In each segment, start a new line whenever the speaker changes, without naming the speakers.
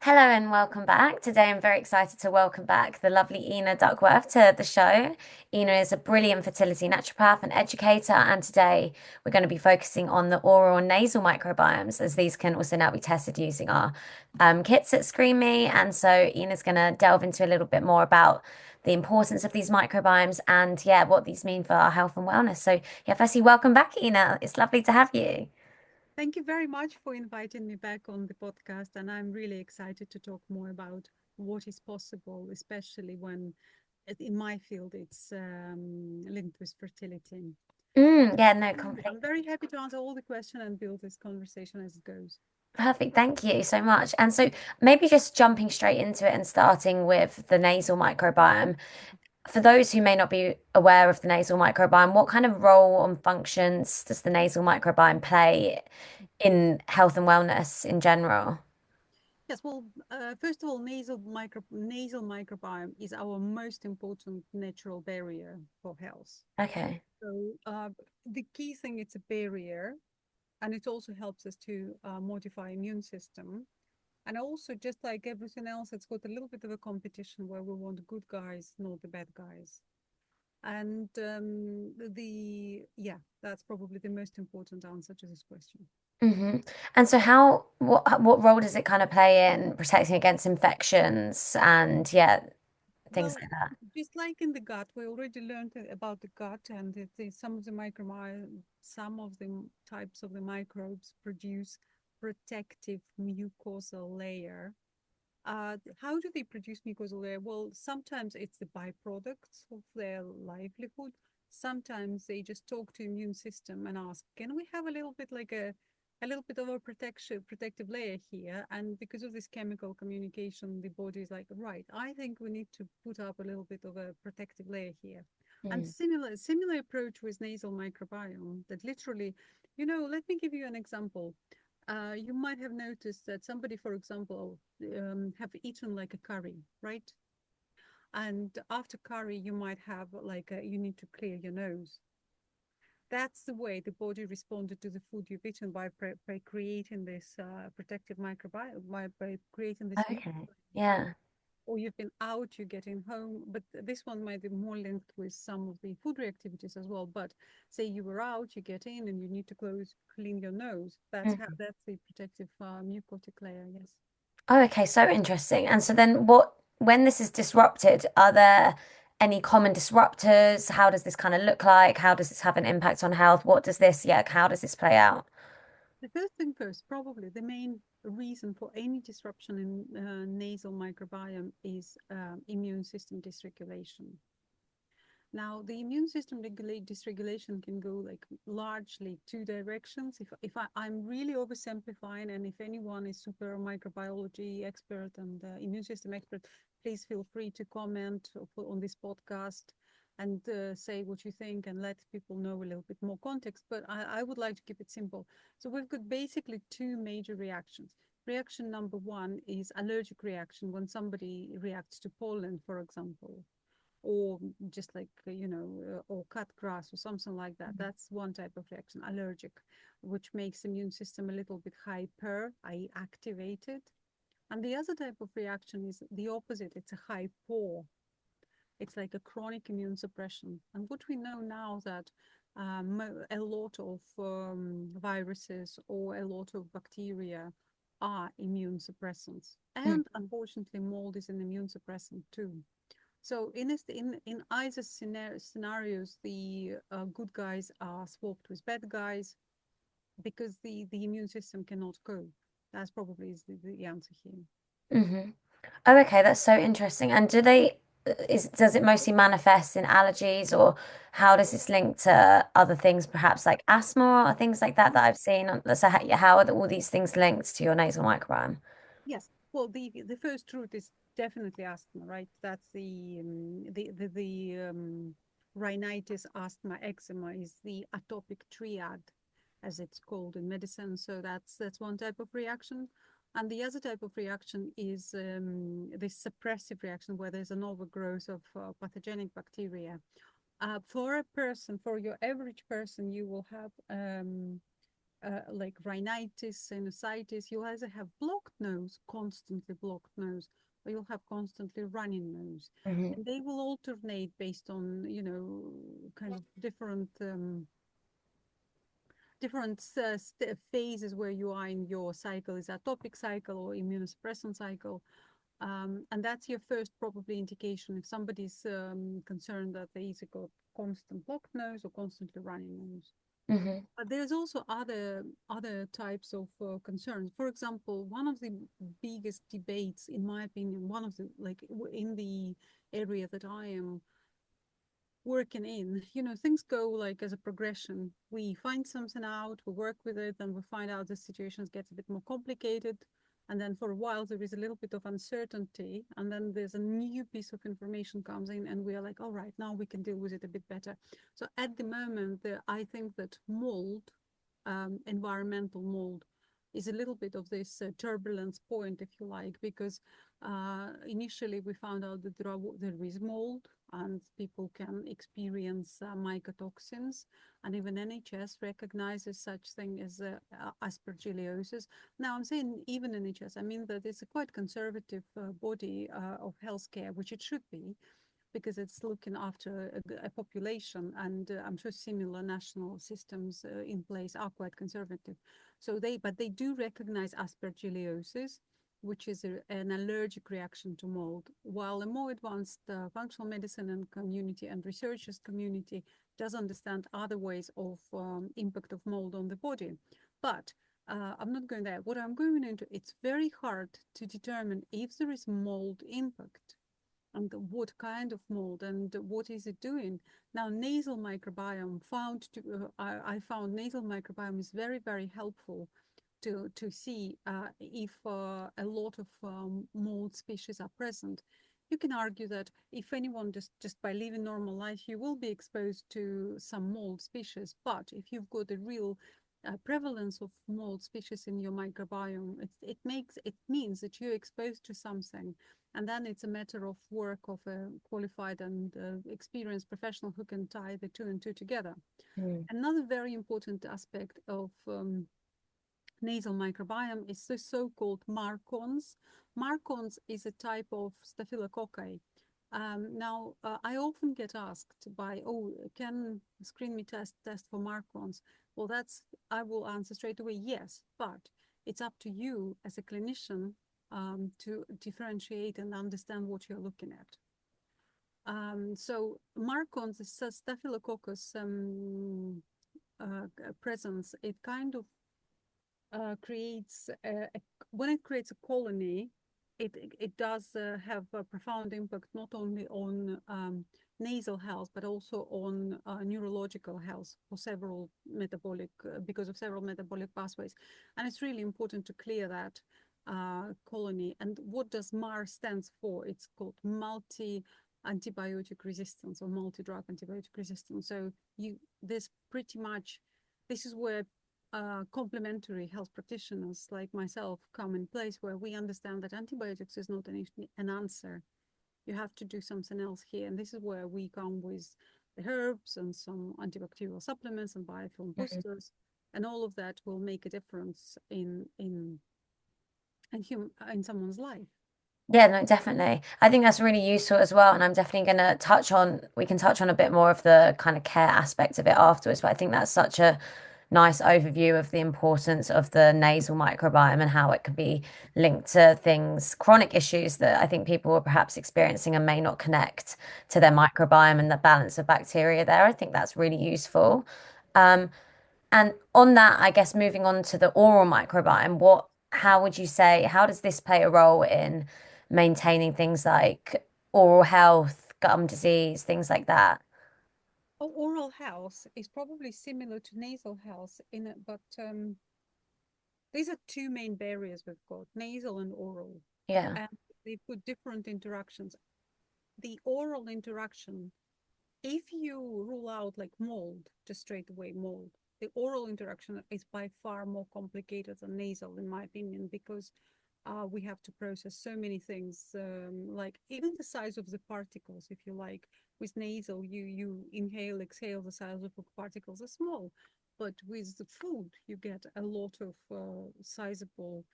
Hello and welcome back. Today I'm very excited to welcome back the lovely Inna Duckworth to the show. Inna is a brilliant fertility naturopath and educator, and today we're going to be focusing on the oral and nasal microbiomes, as these can also now be tested using our kits at ScreenMe. And so Inna's going to delve into a little bit more about the importance of these microbiomes and yeah, what these mean for our health and wellness. So yeah, firstly, welcome back, Inna. It's lovely to have you.
Thank you very much for inviting me back on the podcast. And I'm really excited to talk more about what is possible, especially when in my field it's linked with fertility.
Yeah, no, completely.
I'm very happy to answer all the questions and build this conversation as it goes.
Perfect. Thank you so much. And so maybe just jumping straight into it and starting with the nasal microbiome. For those who may not be aware of the nasal microbiome, what kind of role and functions does the nasal microbiome play in health and wellness in general?
Yes, well, first of all, nasal microbiome is our most important natural barrier for health.
Okay.
So the key thing, it's a barrier, and it also helps us to modify immune system. And also, just like everything else, it's got a little bit of a competition where we want the good guys, not the bad guys. And yeah, that's probably the most important answer to this question.
And so what role does it kind of play in protecting against infections and yeah, things
Well,
like that?
just like in the gut, we already learned about the gut, and some of the some of the types of the microbes produce protective mucosal layer. How do they produce mucosal layer? Well, sometimes it's the byproducts of their livelihood. Sometimes they just talk to immune system and ask, can we have a little bit like a little bit of a protective layer here? And because of this chemical communication, the body is like, right, I think we need to put up a little bit of a protective layer here. And
Mm.
similar approach with nasal microbiome that literally, let me give you an example. You might have noticed that somebody, for example, have eaten like a curry, right? And after curry, you might have you need to clear your nose. That's the way the body responded to the food you've eaten by creating this protective microbiome, by creating this
Okay. Yeah.
or you've been out, you're getting home, but this one might be more linked with some of the food reactivities as well. But say you were out, you get in, and you need to clean your nose. That's the protective mucotic layer. Yes.
Oh, okay, so interesting. And so then when this is disrupted, are there any common disruptors? How does this kind of look like? How does this have an impact on health? How does this play out?
The first thing first, probably the main reason for any disruption in nasal microbiome is immune system dysregulation. Now, the immune system dysregulation can go like largely two directions. I'm really oversimplifying, and if anyone is super microbiology expert and immune system expert, please feel free to comment on this podcast and say what you think and let people know a little bit more context. But I would like to keep it simple. So we've got basically two major reactions. Reaction number one is allergic reaction when somebody reacts to pollen, for example, or just like or cut grass or something like that. That's one type of reaction, allergic, which makes immune system a little bit hyper, i.e. activated. And the other type of reaction is the opposite, it's a hypo. It's like a chronic immune suppression. And what we know now that a lot of viruses or a lot of bacteria are immune suppressants,
Mm.
and unfortunately mold is an immune suppressant too. So in either scenarios, the good guys are swapped with bad guys because the immune system cannot cope. That's probably is the answer here.
hmm Oh, okay, that's so interesting. And does it mostly manifest in allergies, or how does this link to other things, perhaps like asthma or things like that I've seen? So how are all these things linked to your nasal microbiome?
Yes. Well, the first root is definitely asthma, right? That's the rhinitis, asthma, eczema is the atopic triad, as it's called in medicine. So that's one type of reaction. And the other type of reaction is this suppressive reaction where there's an overgrowth of pathogenic bacteria. For a person, for your average person, you will have like rhinitis, sinusitis, you'll either have blocked nose, constantly blocked nose, or you'll have constantly running nose.
Hmm.
And they will alternate based on, kind of different phases where you are in your cycle, is atopic cycle or immunosuppressant cycle. And that's your first probably indication if somebody's concerned that they either got constant blocked nose or constantly running nose.
Hmm.
But there's also other types of concerns. For example, one of the biggest debates, in my opinion, one of the like in the area that I am working in, things go like as a progression. We find something out, we work with it, and we find out the situations get a bit more complicated. And then for a while there is a little bit of uncertainty, and then there's a new piece of information comes in, and we are like, all right, now we can deal with it a bit better. So at the moment, I think that mold, environmental mold, is a little bit of this turbulence point, if you like, because initially we found out that there is mold and people can experience mycotoxins, and even NHS recognizes such thing as aspergillosis. Now I'm saying even NHS, I mean that it's a quite conservative body of healthcare, which it should be, because it's looking after a population, and I'm sure similar national systems in place are quite conservative. But they do recognize aspergillosis, which is an allergic reaction to mold, while a more advanced functional medicine and community and researchers community does understand other ways of impact of mold on the body. But I'm not going there. What I'm going into, it's very hard to determine if there is mold impact and what kind of mold and what is it doing. Now, nasal microbiome I found nasal microbiome is very, very helpful to see if a lot of mold species are present. You can argue that if anyone just by living normal life, you will be exposed to some mold species. But if you've got a real prevalence of mold species in your microbiome, it means that you're exposed to something, and then it's a matter of work of a qualified and experienced professional who can tie the two and two together. Another very important aspect of nasal microbiome is the so-called marcons. Marcons is a type of staphylococci. Now, I often get asked oh, can ScreenMe test for marcons? Well, I will answer straight away, yes, but it's up to you as a clinician to differentiate and understand what you're looking at. So marcons, the staphylococcus presence, it kind of creates when it creates a colony, it does have a profound impact not only on nasal health but also on neurological health for several metabolic because of several metabolic pathways, and it's really important to clear that colony. And what does MAR stands for? It's called multi antibiotic resistance or multi-drug antibiotic resistance. So this is where complementary health practitioners like myself come in place, where we understand that antibiotics is not an answer. You have to do something else here. And this is where we come with the herbs and some antibacterial supplements and biofilm
Hmm.
boosters. And all of that will make a difference in someone's life.
Yeah, no, definitely. I think that's really useful as well. And I'm definitely going to we can touch on a bit more of the kind of care aspect of it afterwards. But I think that's such a nice overview of the importance of the nasal microbiome and how it can be linked to things, chronic issues that I think people are perhaps experiencing and may not connect to their microbiome and the balance of bacteria there. I think that's really useful. Um, and on that, I guess moving on to the oral microbiome, how would you say, how does this play a role in maintaining things like oral health, gum disease, things like that?
Oral health is probably similar to nasal health but these are two main barriers we've got, nasal and oral,
Yeah.
and they put different interactions. The oral interaction, if you rule out like mold, just straight away mold, the oral interaction is by far more complicated than nasal, in my opinion, because we have to process so many things, like even the size of the particles, if you like. With nasal, you inhale, exhale, the size of the particles are small. But with the food, you get a lot of sizable,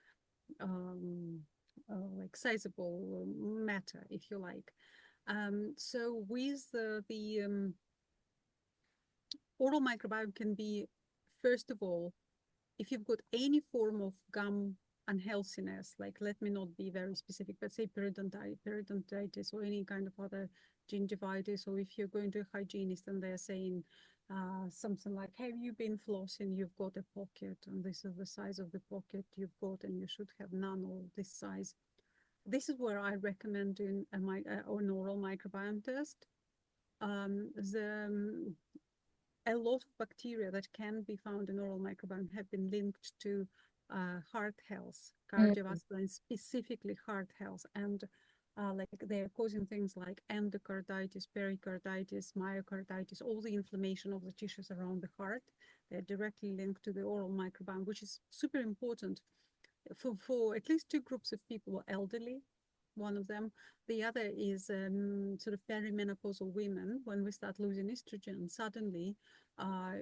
um, sizable matter, if you like. So with the oral microbiome can be, first of all, if you've got any form of gum unhealthiness, like let me not be very specific, but say periodontitis or any kind of other gingivitis, or if you're going to a hygienist and they're saying something like, have you been flossing? You've got a pocket, and this is the size of the pocket you've got, and you should have none or this size. This is where I recommend doing an oral microbiome test. A lot of bacteria that can be found in oral microbiome have been linked to heart health,
Mm.
cardiovascular, and specifically heart health. And like they're causing things like endocarditis, pericarditis, myocarditis, all the inflammation of the tissues around the heart. They're directly linked to the oral microbiome, which is super important for at least two groups of people: elderly, one of them. The other is sort of perimenopausal women. When we start losing estrogen, suddenly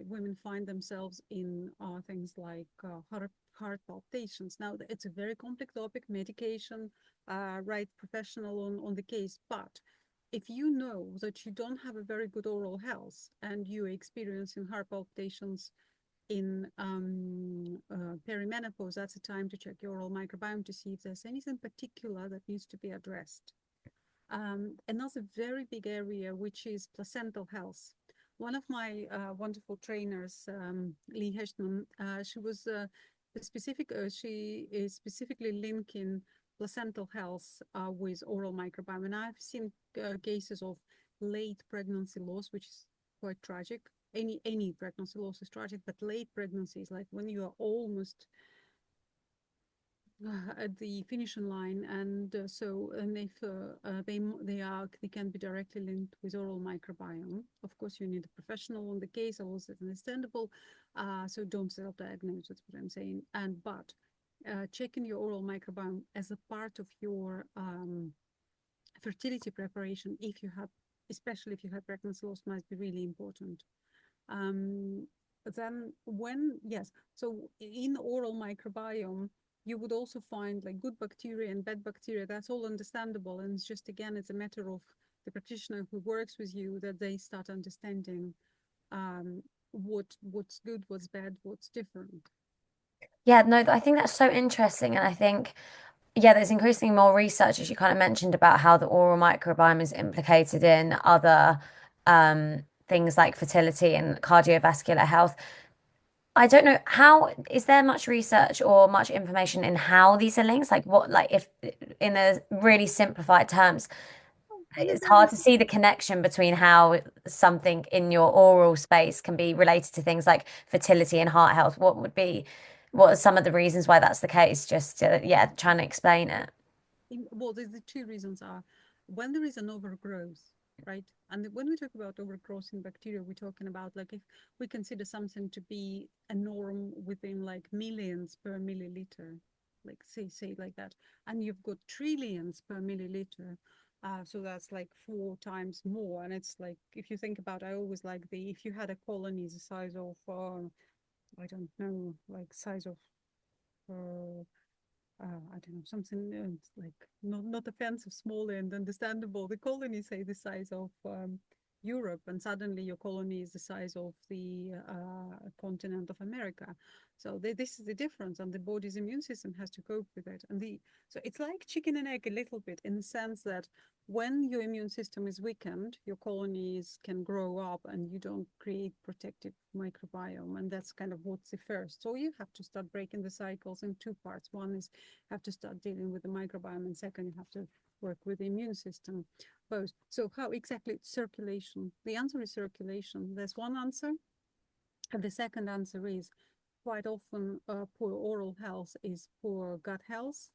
women find themselves in things like heart palpitations. Now, it's a very complex topic, medication, right professional on the case. But if you know that you don't have a very good oral health and you're experiencing heart palpitations in perimenopause, that's a time to check your oral microbiome to see if there's anything particular that needs to be addressed. Another very big area, which is placental health. One of my wonderful trainers, Lee Hechtman, she is specifically linking placental health with oral microbiome. And I've seen cases of late pregnancy loss, which is quite tragic. Any pregnancy loss is tragic, but late pregnancy is like when you are almost at the finishing line, and if they can be directly linked with oral microbiome. Of course, you need a professional on the case, also understandable. So don't self-diagnose. That's what I'm saying. But checking your oral microbiome as a part of your fertility preparation, especially if you have pregnancy loss, might be really important. Then yes, so in oral microbiome, you would also find like good bacteria and bad bacteria. That's all understandable. And it's just, again, it's a matter of the practitioner who works with you that they start understanding what's good, what's bad, what's different.
Yeah, no, I think that's so interesting. And I think, yeah, there's increasingly more research, as you kind of mentioned, about how the oral microbiome is implicated in other things like fertility and cardiovascular health. I don't know is there much research or much information in how these are linked? Like what, like if in a really simplified terms,
In a
it's
very
hard to see the connection between how something in your oral space can be related to things like fertility and heart health. What are some of the reasons why that's the case? Just to, yeah, trying to explain it.
Well, the two reasons are when there is an overgrowth, right? And when we talk about overgrowth in bacteria, we're talking about like if we consider something to be a norm within like millions per milliliter, like say like that, and you've got trillions per milliliter. So that's like 4 times more. And it's like, if you think about, I always like if you had a colony the size of, I don't know, like size of, I don't know, something like not offensive, small and understandable. The colony, say, the size of Europe, and suddenly your colony is the size of the continent of America. So this is the difference, and the body's immune system has to cope with it. So it's like chicken and egg a little bit, in the sense that when your immune system is weakened, your colonies can grow up and you don't create protective microbiome. And that's kind of what's the first. So you have to start breaking the cycles in two parts. One is have to start dealing with the microbiome, and second, you have to work with the immune system. Both. So how exactly circulation? The answer is circulation. There's one answer. And the second answer is quite often poor oral health is poor gut health.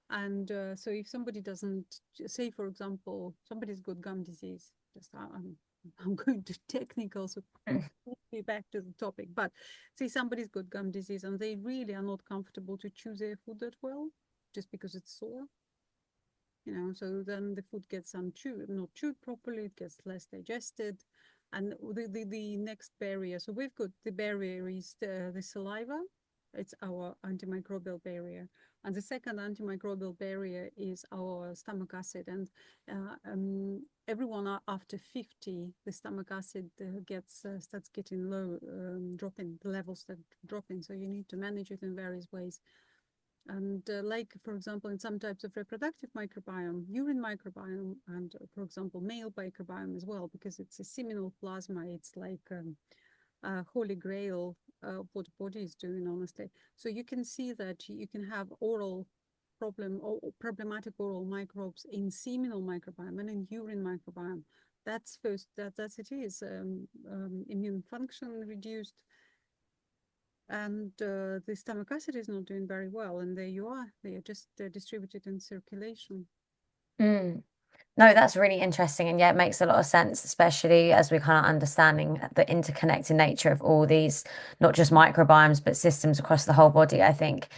And so if somebody doesn't, say, for example, somebody's got gum disease, just I'm going to technical, so be back to the topic. But say somebody's got gum disease and they really are not comfortable to chew their food that well, just because it's sore. So then the food gets unchewed, not chewed properly, it gets less digested. And the next barrier, so we've got the barrier is the saliva. It's our antimicrobial barrier. And the second antimicrobial barrier is our stomach acid. And everyone after 50, the stomach acid starts getting low, dropping, the levels start dropping. So you need to manage it in various ways. And like, for example, in some types of reproductive microbiome, urine microbiome, and for example, male microbiome as well, because it's a seminal plasma, it's like a holy grail what the body is doing, honestly. So you can see that you can have oral or problematic oral microbes in seminal microbiome and in urine microbiome. That's that's it is immune function reduced, and the stomach acid is not doing very well. And there you are, they are just distributed in circulation.
Mm. No, that's really interesting. And yeah, it makes a lot of sense, especially as we're kind of understanding the interconnected nature of all these, not just microbiomes, but systems across the whole body. I think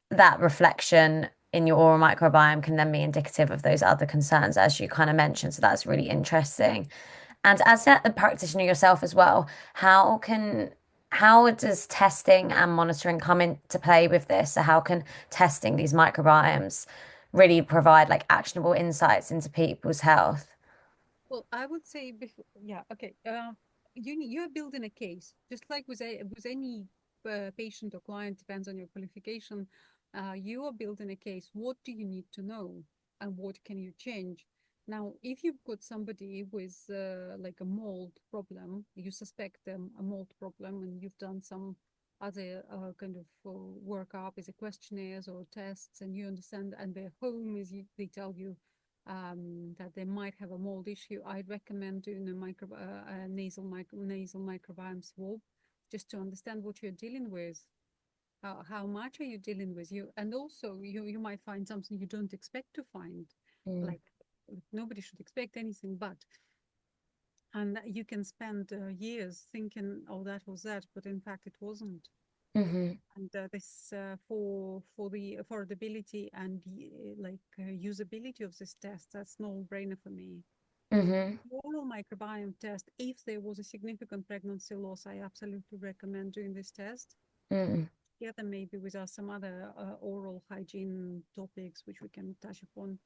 that reflection in your oral microbiome can then be indicative of those other concerns, as you kind of mentioned. So that's really interesting. And as a practitioner yourself as well, how does testing and monitoring come into play with this? So how can testing these microbiomes really provide like actionable insights into people's health?
Well, I would say before, yeah, okay. You're building a case, just like with any patient or client, depends on your qualification. You are building a case. What do you need to know, and what can you change? Now, if you've got somebody with like a mold problem, you suspect them a mold problem, and you've done some other kind of workup, is it questionnaires or tests, and you understand, and their home is, they tell you that they might have a mold issue, I'd recommend doing a nasal microbiome swab, just to understand what you're dealing with. How much are you dealing with? And also you might find something you don't expect to find.
Mm,
Like, nobody should expect anything, but and you can spend years thinking, oh, that was that, but in fact it wasn't.
hmm
And this for the affordability and usability of this test, that's no brainer for me.
hmm
Oral microbiome test, if there was a significant pregnancy loss, I absolutely recommend doing this test.
mm,
Together maybe with some other oral hygiene topics which we can touch upon.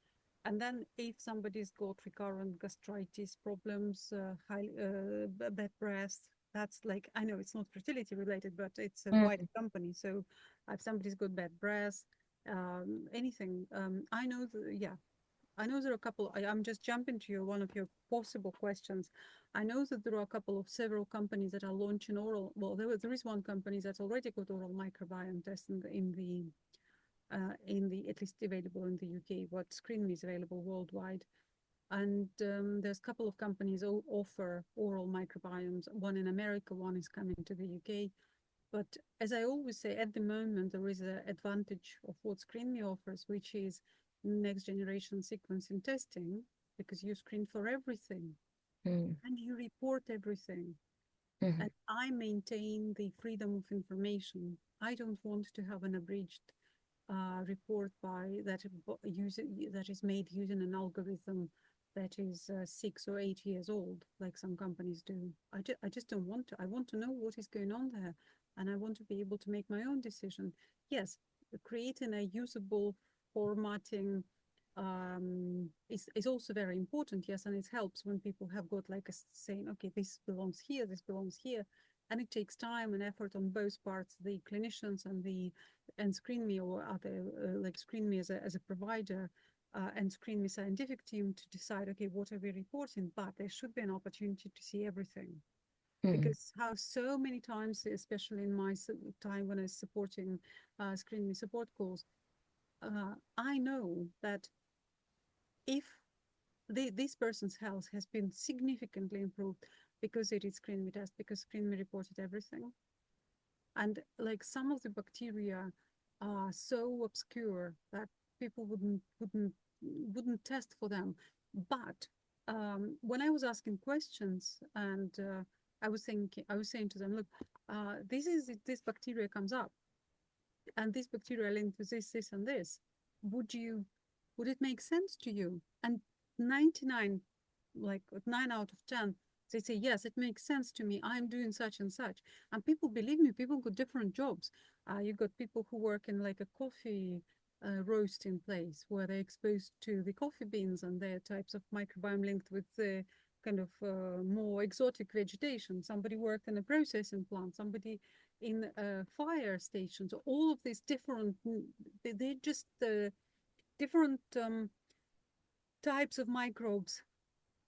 And then if somebody's got recurrent gastritis problems, bad breath, that's like, I know it's not fertility related, but it's a wider
mm,
company. So if somebody's got bad breath, anything, I know, yeah, I know there are a couple, I'm just jumping to one of your possible questions. I know that there are a couple of several companies that are launching oral, well, there is one company that's already got oral microbiome testing in the, at least available in the UK, but ScreenMe is available worldwide. And there's a couple of companies offer oral microbiomes, one in America, one is coming to the UK. But as I always say, at the moment, there is an advantage of what ScreenMe offers, which is next generation sequencing testing, because you screen for everything
mm,
and you report everything.
mm,
And I maintain the freedom of information. I don't want to have an abridged report that is made using an algorithm that is 6 or 8 years old, like some companies do. I just don't want to. I want to know what is going on there, and I want to be able to make my own decision. Yes, creating a usable formatting is also very important. Yes, and it helps when people have got like a saying, okay, this belongs here, this belongs here, and it takes time and effort on both parts, the clinicians and ScreenMe or other like ScreenMe as a provider and ScreenMe scientific team to decide, okay, what are we reporting? But there should be an opportunity to see everything,
mm,
because how so many times, especially in my time when I was supporting ScreenMe support calls, I know that if this person's health has been significantly improved because it is ScreenMe test, because ScreenMe reported everything. And like some of the bacteria are so obscure that people wouldn't test for them. But when I was asking questions and I was saying to them, look, this bacteria comes up, and this bacteria linked with this, and this. Would you, would it make sense to you? And 99, like 9 out of 10, They say, yes, it makes sense to me. I'm doing such and such. And people, believe me, people got different jobs. You got people who work in like a coffee roasting place where they're exposed to the coffee beans and their types of microbiome linked with the kind of more exotic vegetation. Somebody worked in a processing plant, somebody in fire stations. All of these different, they're just different types of microbes.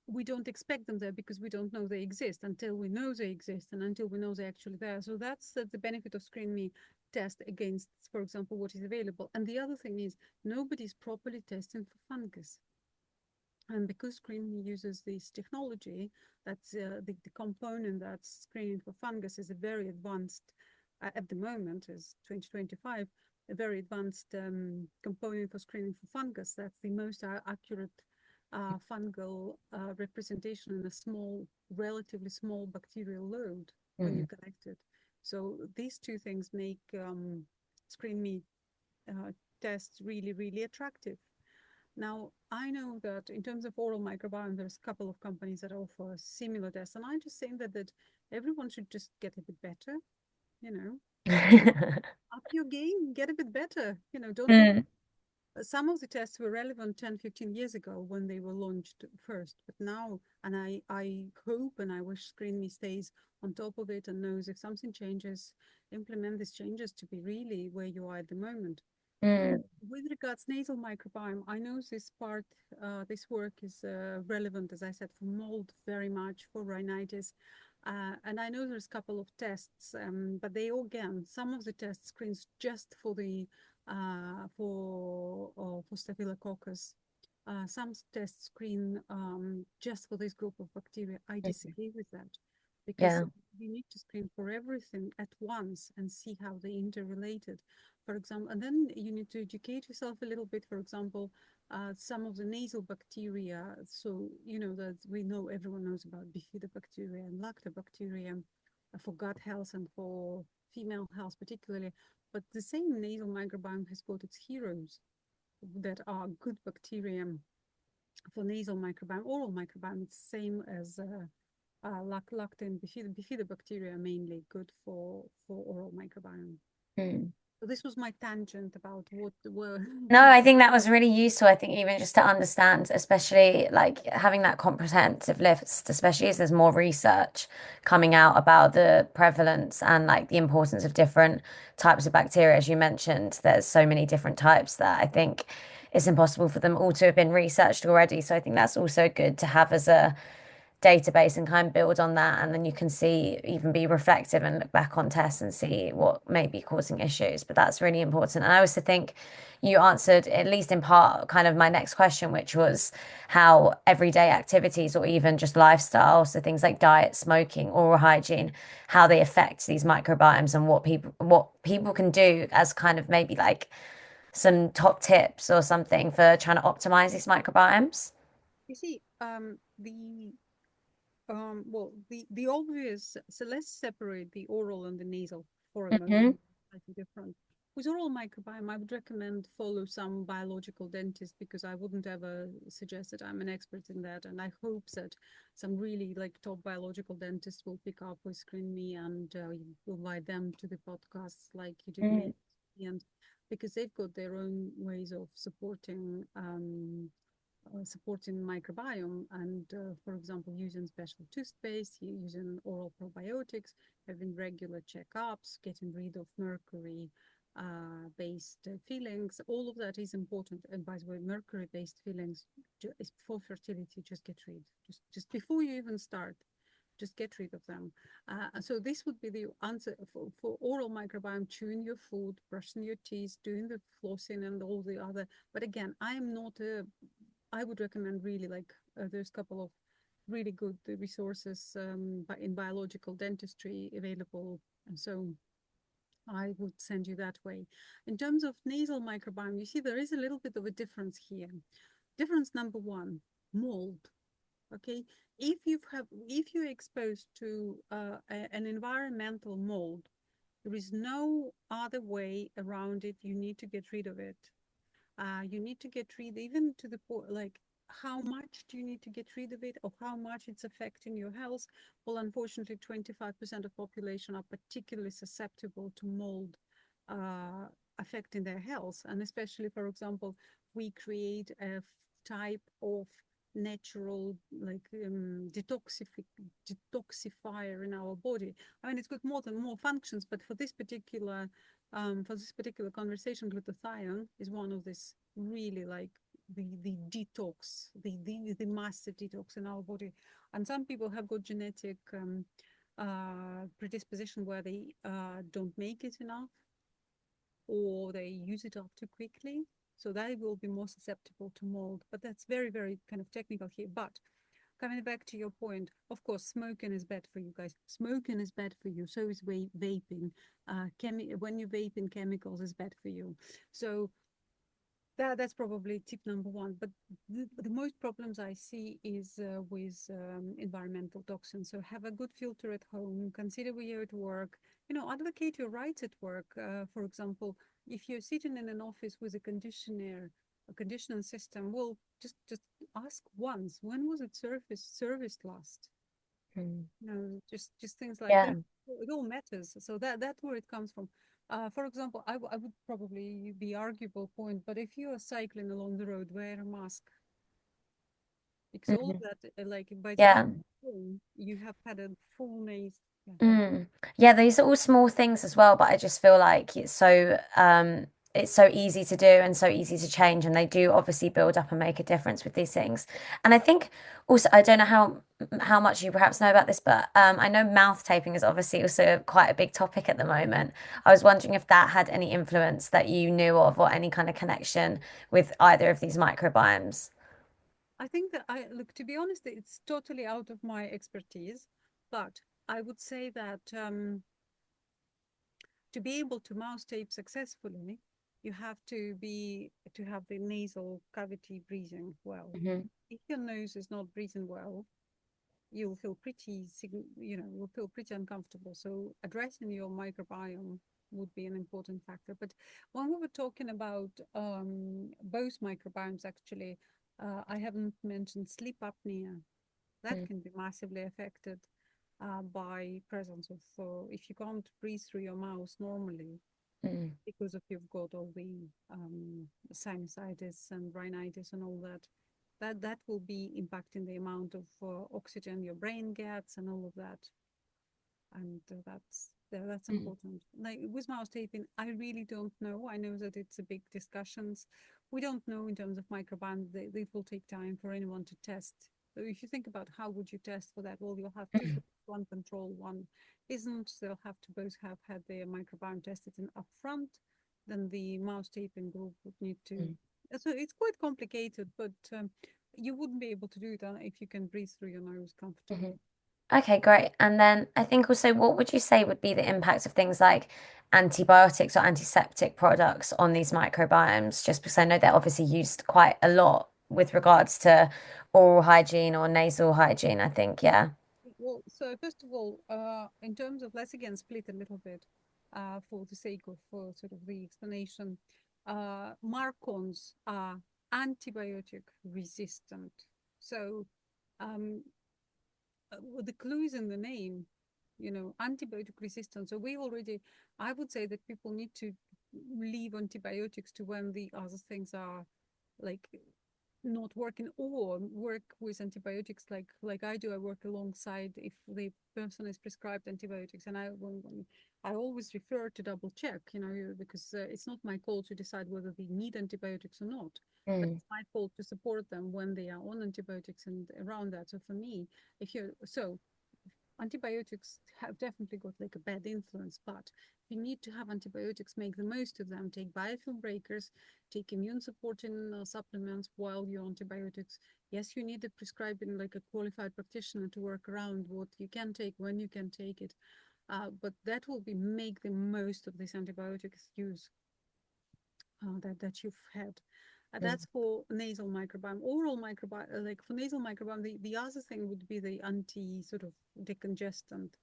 We don't expect them there because we don't know they exist until we know they exist and until we know they're actually there. So that's the benefit of ScreenMe test against, for example, what is available. And the other thing is nobody's properly testing for fungus. And because ScreenMe uses this technology, that's the component that's screening for fungus is a very advanced, at the moment, is 2025, a very advanced component for screening for fungus. That's the most accurate fungal representation in a small, relatively small bacterial load when you
Mm.
collect it. So these two things make ScreenMe tests really, really attractive. Now, I know that in terms of oral microbiome, there's a couple of companies that offer similar tests, and I'm just saying that everyone should just get a bit better, you know, up your game, get a bit better, don't look.
Mm.
Some of the tests were relevant 10, 15 years ago when they were launched first, but now, and I hope and I wish ScreenMe stays on top of it and knows if something changes, implement these changes to be really where you are at the moment.
Mm.
With regards nasal microbiome, I know this part, this work is relevant, as I said, for mold very much, for rhinitis. And I know there's a couple of tests, but they all, again, some of the tests screens just for the for Staphylococcus. Some tests screen just for this group of bacteria. I
Mhm.
disagree with that because
Yeah.
you need to screen for everything at once and see how they interrelated, for example, and then you need to educate yourself a little bit. For example, some of the nasal bacteria. So that we know, everyone knows about bifidobacteria and lactobacteria for gut health and for female health particularly. But the same nasal microbiome has got its heroes that are good bacteria for nasal microbiome, oral microbiome. It's the same as lactin bifidobacteria, mainly good for oral microbiome.
Mm.
So this was my tangent about what were.
No, I think that was really useful. I think even just to understand, especially like having that comprehensive list, especially as there's more research coming out about the prevalence and like the importance of different types of bacteria. As you mentioned, there's so many different types that I think it's impossible for them all to have been researched already. So I think that's also good to have as a database and kind of build on that. And then you can see, even be reflective and look back on tests and see what may be causing issues. But that's really important. And I also think you answered, at least in part, kind of my next question, which was how everyday activities or even just lifestyle, so things like diet, smoking, oral hygiene, how they affect these microbiomes and what people can do as kind of maybe like some top tips or something for trying to optimize these microbiomes.
You see, the obvious. So let's separate the oral and the nasal for a moment.
Hmm.
Slightly different. With oral microbiome, I would recommend follow some biological dentist because I wouldn't ever suggest that I'm an expert in that. And I hope that some really like top biological dentists will pick up with ScreenMe and invite them to the podcasts like you did me.
Mm.
And because they've got their own ways of supporting microbiome and for example using special toothpaste, using oral probiotics, having regular checkups, getting rid of mercury based fillings. All of that is important. And by the way, mercury based fillings is for fertility. Just get rid, just before you even start, just get rid of them. So this would be the answer for oral microbiome: chewing your food, brushing your teeth, doing the flossing and all the other. But again, I am not a I would recommend really like there's a couple of really good resources in biological dentistry available. And so I would send you that way. In terms of nasal microbiome, you see there is a little bit of a difference here. Difference number one, mold. Okay, if you're exposed to an environmental mold, there is no other way around it. You need to get rid of it. You need to get rid, even to the point like how much do you need to get rid of it, or how much it's affecting your health? Well, unfortunately, 25% of population are particularly susceptible to mold affecting their health. And especially, for example, we create a type of natural like detoxifier in our body. I mean, it's got more functions, but for this particular conversation, glutathione is one of this really like the detox, the massive detox in our body. And some people have got genetic predisposition where they don't make it enough, or they use it up too quickly. So they will be more susceptible to mold. But that's very, very kind of technical here. But coming back to your point, of course, smoking is bad for you guys. Smoking is bad for you. So is vaping. When you vape in chemicals is bad for you. So that's probably tip number one. But the most problems I see is with environmental toxins. So have a good filter at home. Consider where you're at work. Advocate your rights at work. For example, if you're sitting in an office with a conditioning system, well, just ask once. When was it serviced last?
Mm.
Just things like
Yeah.
that. It all matters. So that's where it comes from. For example, I would probably be arguable point, but if you are cycling along the road, wear a mask, because all of
Mhm.
that, like by the time
Yeah.
you're home, you have had a full nose. Yeah, sorry.
Mm. Yeah, these are all small things as well, but I just feel like it's so easy to do and so easy to change, and they do obviously build up and make a difference with these things. And I think also I don't know how much you perhaps know about this, but I know mouth taping is obviously also quite a big topic at the moment. I was wondering if that had any influence that you knew of or any kind of connection with either of these microbiomes.
I think that I look, to be honest, it's totally out of my expertise, but I would say that to be able to mouse tape successfully, you have to have the nasal cavity breathing well.
Hmm.
If your nose is not breathing well, you'll feel you'll feel pretty uncomfortable. So addressing your microbiome would be an important factor. But when we were talking about both microbiomes, actually, I haven't mentioned sleep apnea. That can be massively affected by presence of, if you can't breathe through your mouth normally,
Mm-hmm.
because of you've got all the sinusitis and rhinitis and all that, that will be impacting the amount of oxygen your brain gets and all of that. And that's important. Like with mouse taping, I really don't know. I know that it's a big discussions. We don't know in terms of microbiome. It will take time for anyone to test. So if you think about how would you test for that, well, you'll have two groups, one control, one isn't. They'll have to both have had their microbiome tested in upfront. Then the mouse taping group would need to. So it's quite complicated, but you wouldn't be able to do it if you can breathe through your nose
Hmm.
comfortably.
Okay, great. And then I think also, what would you say would be the impact of things like antibiotics or antiseptic products on these microbiomes? Just because I know they're obviously used quite a lot with regards to oral hygiene or nasal hygiene, I think. Yeah.
Well, so first of all, in terms of, let's again split a little bit for the sake of sort of the explanation. Marcons are antibiotic resistant. So um, with the clues in the name, antibiotic resistant. So I would say that people need to leave antibiotics to when the other things are like not working, or work with antibiotics like I do. I work alongside if the person is prescribed antibiotics, and I always refer to double check, because it's not my call to decide whether they need antibiotics or not, but
Mm.
it's my call to support them when they are on antibiotics and around that. So for me, if you so antibiotics have definitely got like a bad influence, but you need to have antibiotics, make the most of them, take biofilm breakers, take immune supporting supplements while you're on antibiotics. Yes, you need a prescribing like a qualified practitioner to work around what you can take, when you can take it. But that will be make the most of this antibiotics use that you've had.
Mm.
That's for nasal microbiome. Oral microbiome, like for nasal microbiome, the other thing would be the anti sort of decongestant.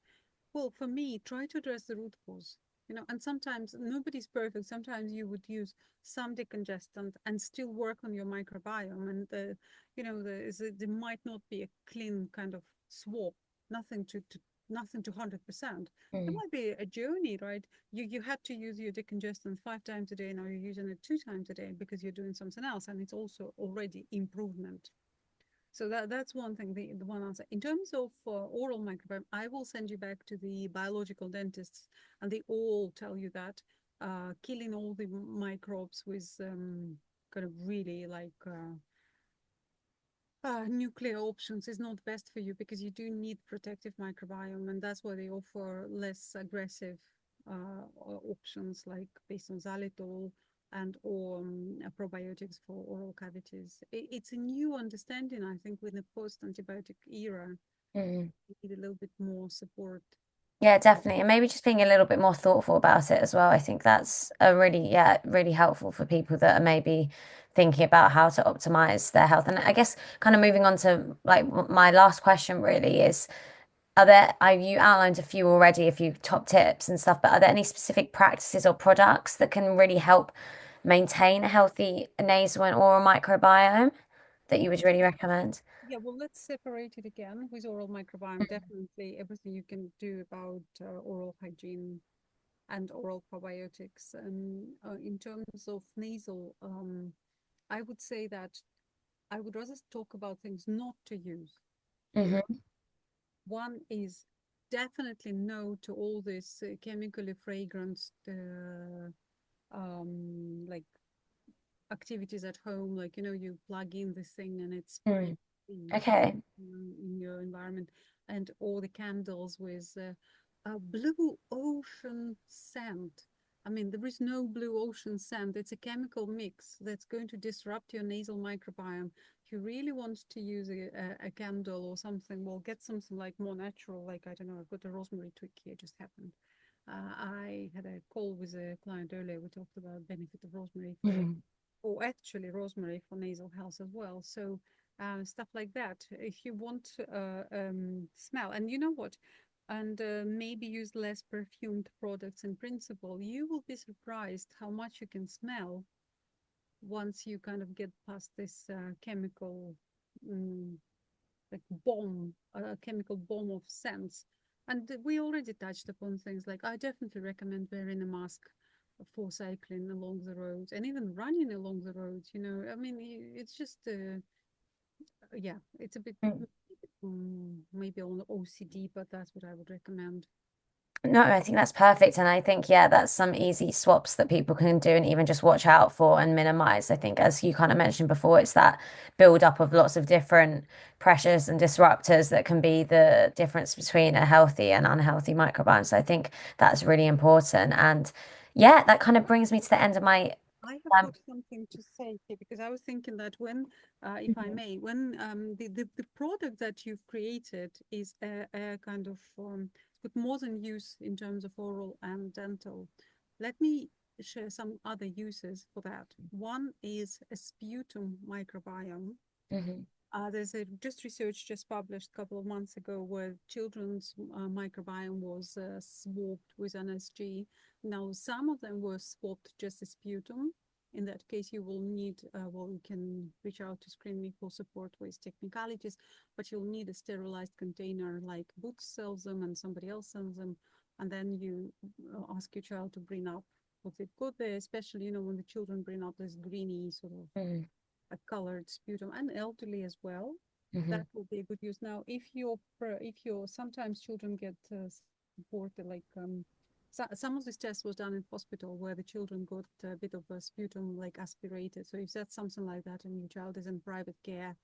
Well, for me, try to address the root cause. And sometimes nobody's perfect. Sometimes you would use some decongestant and still work on your microbiome. And there might not be a clean kind of swap, nothing to nothing to 100%. It
Mm,
might be a journey, right? You had to use your decongestant 5 times a day, now you're using it 2 times a day because you're doing something else, and it's also already improvement. So that's one thing, the one answer. In terms of oral microbiome, I will send you back to the biological dentists, and they all tell you that killing all the microbes with kind of really like nuclear options is not best for you, because you do need protective microbiome, and that's why they offer less aggressive options like based on xylitol and or probiotics for oral cavities. It's a new understanding, I think, with the post-antibiotic era.
mm.
You need a little bit more support.
Yeah, definitely. And maybe just being a little bit more thoughtful about it as well. I think that's a really, yeah, really helpful for people that are maybe thinking about how to optimize their health. And I guess kind of moving on to like my last question really is, you outlined a few already, a few top tips and stuff, but are there any specific practices or products that can really help maintain a healthy nasal and oral microbiome that you would really recommend?
Yeah, well, let's separate it again with oral microbiome. Definitely everything you can do about oral hygiene and oral probiotics. In terms of nasal, I would say that I would rather talk about things not to use here.
Mm-hmm.
One is definitely no to all this chemically fragranced like activities at home, like you plug in this thing and it sprays
Mm.
in,
Okay.
in your environment, and all the candles with a blue ocean scent. I mean, there is no blue ocean scent. It's a chemical mix that's going to disrupt your nasal microbiome. If you really want to use a candle or something, well, get something like more natural. Like, I don't know, I've got a rosemary twig here, just happened. I had a call with a client earlier. We talked about benefit of rosemary for,
Mhm.
or actually rosemary for nasal health as well. So stuff like that. If you want smell, and you know what, and maybe use less perfumed products in principle, you will be surprised how much you can smell once you kind of get past this chemical um, like bomb, a chemical bomb of scents. And we already touched upon things like I definitely recommend wearing a mask for cycling along the roads and even running along the roads. I mean, it's just, yeah, it's a bit maybe on the OCD, but that's what I would recommend.
No, I think that's perfect. And I think, yeah, that's some easy swaps that people can do and even just watch out for and minimize. I think, as you kind of mentioned before, it's that build up of lots of different pressures and disruptors that can be the difference between a healthy and unhealthy microbiome. So I think that's really important. And yeah, that kind of brings me to the end of my
I have
um,
got something to say here, because I was thinking that when, if I may, when the product that you've created is a kind of with more than use in terms of oral and dental. Let me share some other uses for that. One is a sputum microbiome.
Mhm,
There's a just research just published a couple of months ago where children's microbiome was swapped with NSG. Now, some of them were swapped just as sputum. In that case, you will need, well, you can reach out to ScreenMe for support with technicalities, but you'll need a sterilized container like Boots sells them and somebody else sells them. And then you ask your child to bring up what they've got there, especially, when the children bring up this greeny sort of
mhm,
a colored sputum, and elderly as well.
mhm,
That will be a good use. Now, if you're sometimes children get supported, like some of this test was done in hospital where the children got a bit of a sputum like aspirated. So if that's something like that and your child is in private care,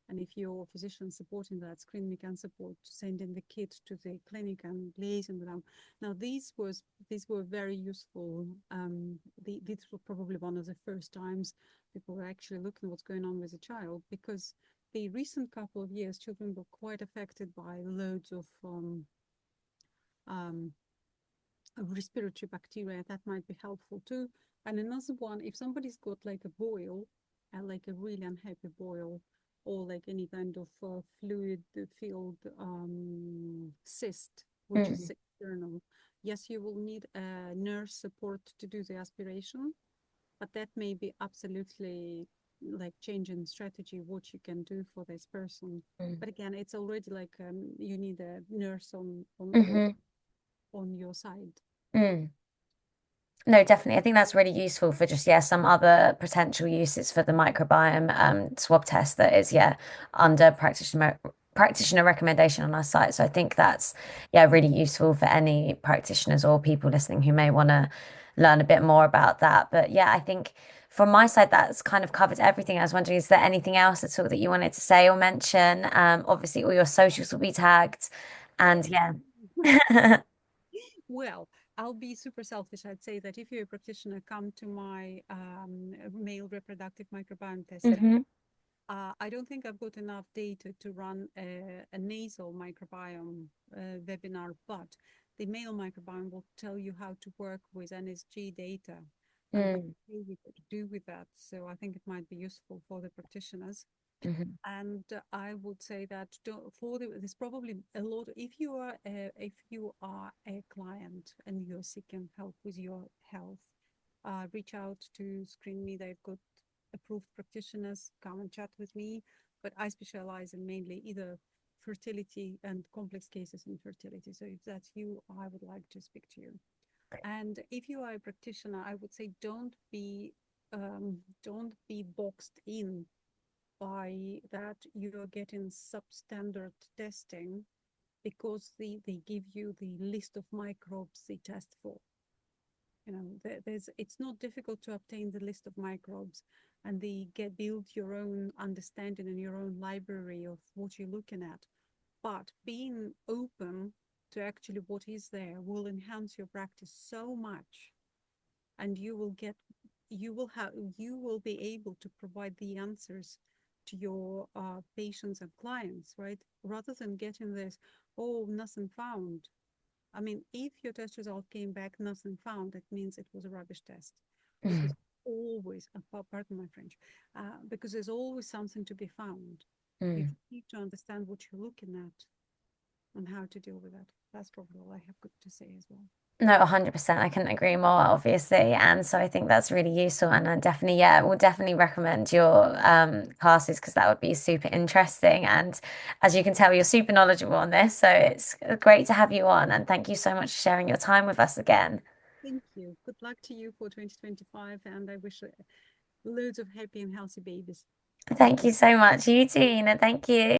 and if your physician supporting that, ScreenMe can support sending the kit to the clinic and liaising with them. Now, these were very useful. This was probably one of the first times people were actually looking at what's going on with the child, because the recent couple of years, children were quite affected by loads um, of respiratory bacteria. That might be helpful too. And another one, if somebody's got like a boil, like a really unhappy boil, or like any kind of fluid filled cyst, which is
mhm,
external, Yes, you will need a nurse support to do the aspiration, but that may be absolutely like changing strategy, what you can do for this person.
Mm.
But again, it's already like you need a nurse
Hmm.
on your side.
Mm. No, definitely. I think that's really useful for just, yeah, some other potential uses for the microbiome swab test that is, yeah, under practitioner recommendation on our site. So I think that's, yeah, really useful for any practitioners or people listening who may want to learn a bit more about that. But yeah, I think from my side, that's kind of covered everything. I was wondering, is there anything else at all that you wanted to say or mention? Obviously, all your socials will be tagged. And
Yes.
yeah.
Well, I'll be super selfish. I'd say that if you're a practitioner, come to my male reproductive microbiome testing.
Hmm.
I don't think I've got enough data to run a nasal microbiome webinar, but the male microbiome will tell you how to work with NSG data and what
Mm.
you could do with that. So I think it might be useful for the practitioners.
Hmm.
And I would say that there's probably a lot. If you are a client and you're seeking help with your health, reach out to ScreenMe. They've got approved practitioners. Come and chat with me. But I specialize in mainly either fertility and complex cases in fertility. So if that's you, I would like to speak to you. And if you are a practitioner, I would say don't be boxed in by that you're getting substandard testing because they give you the list of microbes they test for. You know, it's not difficult to obtain the list of microbes, and they get build your own understanding and your own library of what you're looking at. But being open to actually what is there will enhance your practice so much, and you will be able to provide the answers to your patients and clients, right? Rather than getting this, oh, nothing found. I mean, if your test result came back nothing found, it means it was a rubbish test, because always, pardon my French, because there's always something to be found. You
Mm.
need to understand what you're looking at and how to deal with that. That's probably all I have got to say as well.
No, 100%. I couldn't agree more, obviously. And so I think that's really useful. And I definitely, yeah, will definitely recommend your classes because that would be super interesting. And as you can tell, you're super knowledgeable on this. So it's great to have you on. And thank you so much for sharing your time with us again.
Thank you. Good luck to you for 2025, and I wish loads of happy and healthy babies.
Thank you so much. You too, Ina. Thank you.